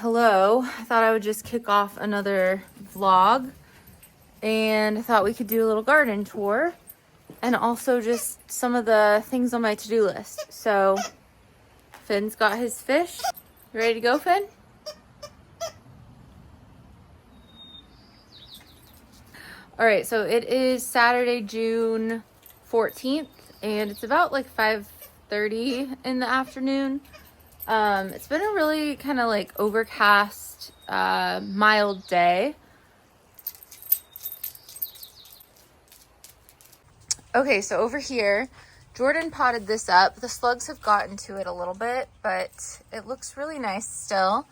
Hello, I thought I would just kick off another vlog and I thought we could do a little garden tour and also just some of the things on my to-do list. So Finn's got his fish. You ready to go, Finn? All right, so it is Saturday, June 14th and it's about like 5:30 in the afternoon. It's been a really kind of like overcast, mild day. Okay, so over here, Jordan potted this up. The slugs have gotten to it a little bit, but it looks really nice still.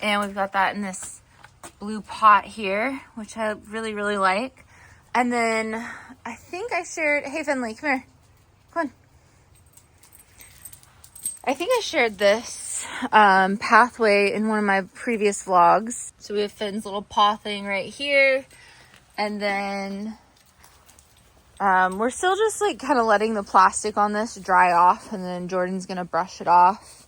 And we've got that in this blue pot here, which I really, really like. And then I think I shared, hey Finley, come here, come on. I think I shared this pathway in one of my previous vlogs. So we have Finn's little paw thing right here. And then we're still just like kind of letting the plastic on this dry off, and then Jordan's gonna brush it off.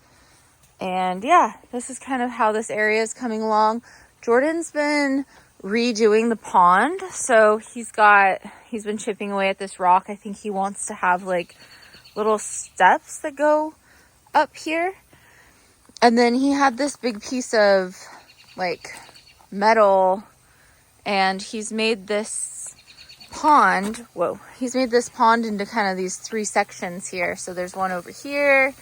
And yeah, this is kind of how this area is coming along. Jordan's been redoing the pond, so he's been chipping away at this rock. I think he wants to have like little steps that go up here. And then he had this big piece of like metal, and he's made this pond. He's made this pond into kind of these three sections here. So there's one over here.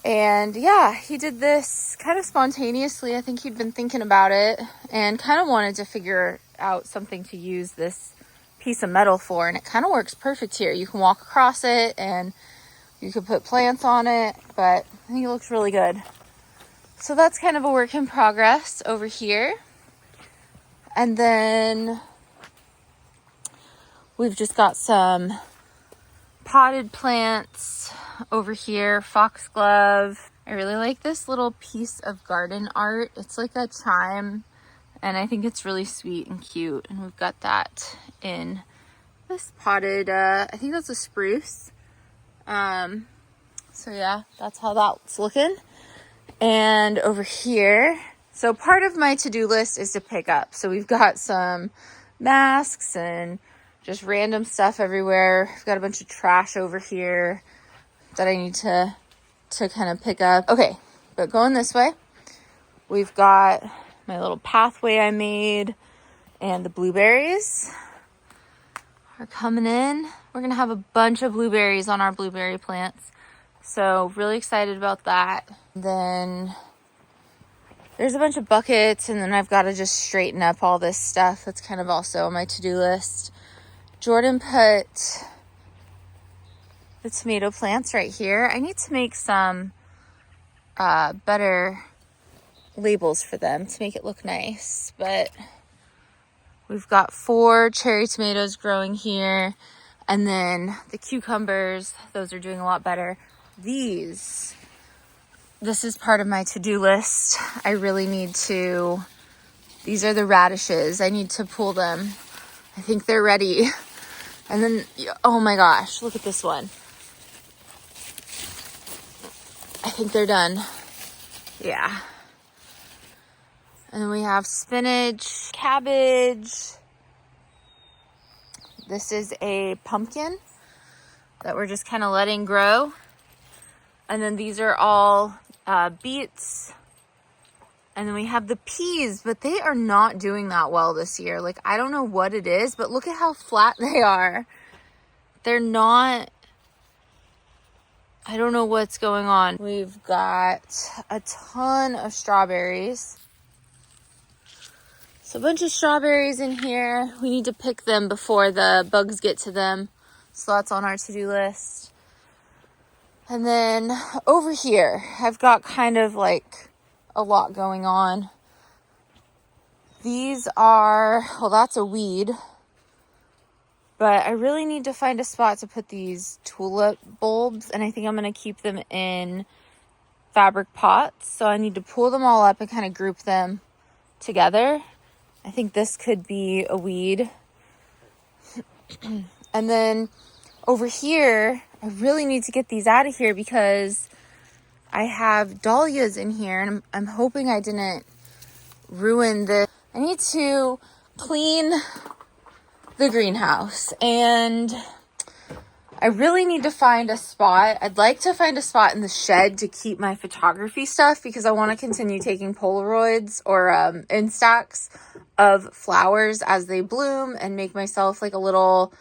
And yeah, he did this kind of spontaneously. I think he'd been thinking about it and kind of wanted to figure out something to use this piece of metal for. And it kind of works perfect here. You can walk across it and you could put plants on it, but I think it looks really good. So that's kind of a work in progress over here. And then we've just got some potted plants over here, foxglove. I really like this little piece of garden art. It's like a chime, and I think it's really sweet and cute. And we've got that in this potted, I think that's a spruce. So yeah, that's how that's looking. And over here, so part of my to-do list is to pick up. So we've got some masks and just random stuff everywhere. I've got a bunch of trash over here that I need to kind of pick up. Okay, but going this way, we've got my little pathway I made, and the blueberries are coming in. We're gonna have a bunch of blueberries on our blueberry plants. So really excited about that. Then there's a bunch of buckets, and then I've got to just straighten up all this stuff. That's kind of also on my to-do list. Jordan put the tomato plants right here. I need to make some better labels for them to make it look nice. But we've got 4 cherry tomatoes growing here. And then the cucumbers, those are doing a lot better. This is part of my to-do list. I really need to, these are the radishes. I need to pull them. I think they're ready. And then, oh my gosh, look at this one. I think they're done. Yeah. And then we have spinach, cabbage. This is a pumpkin that we're just kind of letting grow. And then these are all beets. And then we have the peas, but they are not doing that well this year. Like, I don't know what it is, but look at how flat they are. They're not, I don't know what's going on. We've got a ton of strawberries. So a bunch of strawberries in here. We need to pick them before the bugs get to them. So that's on our to-do list. And then over here, I've got kind of like a lot going on. These are, well, that's a weed. But I really need to find a spot to put these tulip bulbs. And I think I'm going to keep them in fabric pots. So I need to pull them all up and kind of group them together. I think this could be a weed. And then over here, I really need to get these out of here because I have dahlias in here, and I'm hoping I didn't ruin this. I need to clean the greenhouse, and I really need to find a spot. I'd like to find a spot in the shed to keep my photography stuff, because I want to continue taking Polaroids or Instax of flowers as they bloom, and make myself like a little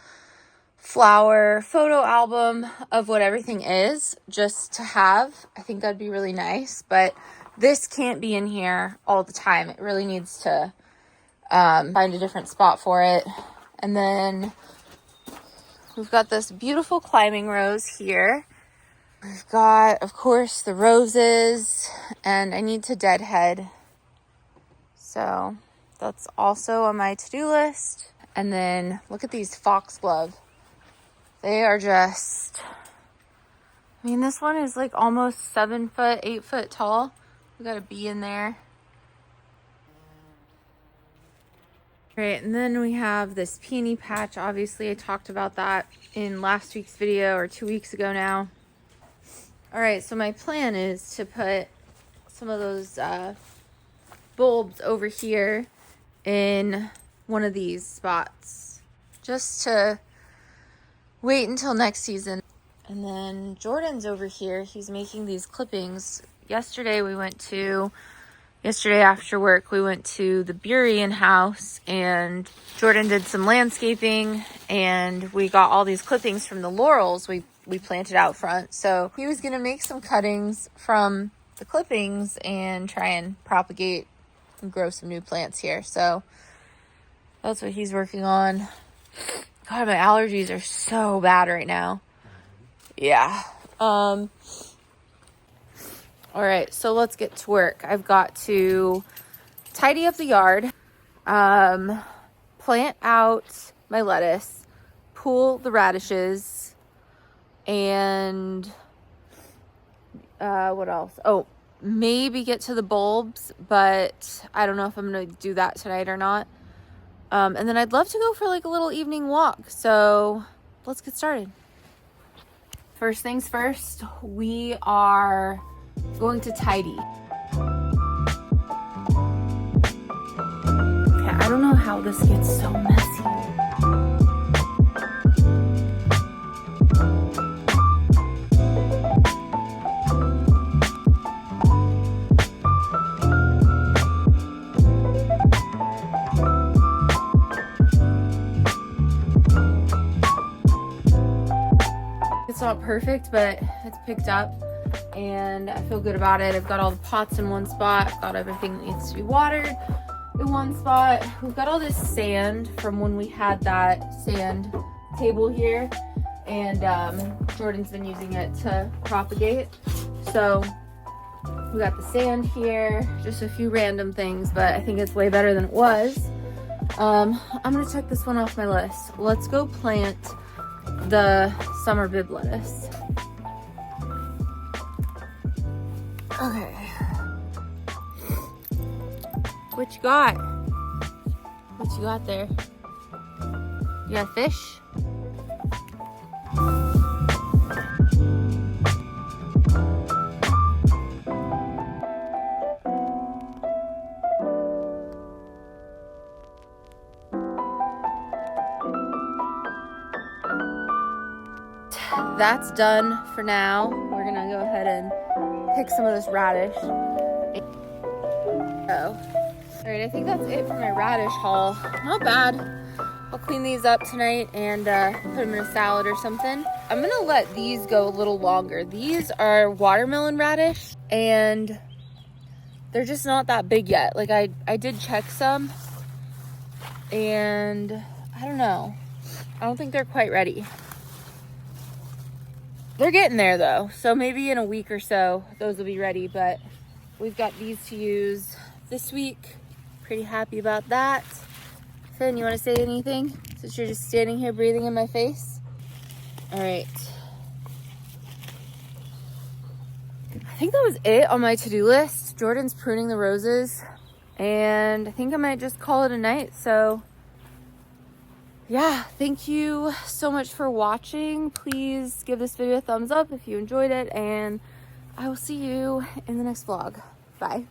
flower photo album of what everything is, just to have. I think that'd be really nice, but this can't be in here all the time. It really needs to find a different spot for it. And then we've got this beautiful climbing rose here. We've got, of course, the roses, and I need to deadhead. So that's also on my to-do list. And then look at these foxglove. They are just, I mean, this one is like almost 7 foot, 8 foot tall. We got a bee in there. Right, and then we have this peony patch. Obviously, I talked about that in last week's video, or 2 weeks ago now. All right, so my plan is to put some of those bulbs over here in one of these spots, just to wait until next season. And then Jordan's over here. He's making these clippings. Yesterday after work, we went to the Burien house, and Jordan did some landscaping, and we got all these clippings from the laurels we planted out front. So he was going to make some cuttings from the clippings and try and propagate and grow some new plants here. So that's what he's working on. God, my allergies are so bad right now. Yeah. All right, so let's get to work. I've got to tidy up the yard, plant out my lettuce, pull the radishes, and what else? Oh, maybe get to the bulbs, but I don't know if I'm going to do that tonight or not. And then I'd love to go for like a little evening walk. So let's get started. First things first, we are going to tidy. Okay, I don't know how this gets so messy. It's not perfect, but it's picked up, and I feel good about it. I've got all the pots in one spot. I've got everything that needs to be watered in one spot. We've got all this sand from when we had that sand table here, and Jordan's been using it to propagate. So we got the sand here, just a few random things, but I think it's way better than it was. I'm gonna check this one off my list. Let's go plant the summer bib lettuce. Okay. What you got? What you got there? You got a fish? That's done for now. We're gonna go ahead and pick some of this radish. Oh, all right, I think that's it for my radish haul. Not bad. I'll clean these up tonight and put them in a salad or something. I'm gonna let these go a little longer. These are watermelon radish, and they're just not that big yet. Like I did check some, and I don't know. I don't think they're quite ready. They're getting there though, so maybe in a week or so those will be ready, but we've got these to use this week. Pretty happy about that. Finn, you want to say anything since you're just standing here breathing in my face? All right. I think that was it on my to-do list. Jordan's pruning the roses, and I think I might just call it a night. So yeah, thank you so much for watching. Please give this video a thumbs up if you enjoyed it, and I will see you in the next vlog. Bye.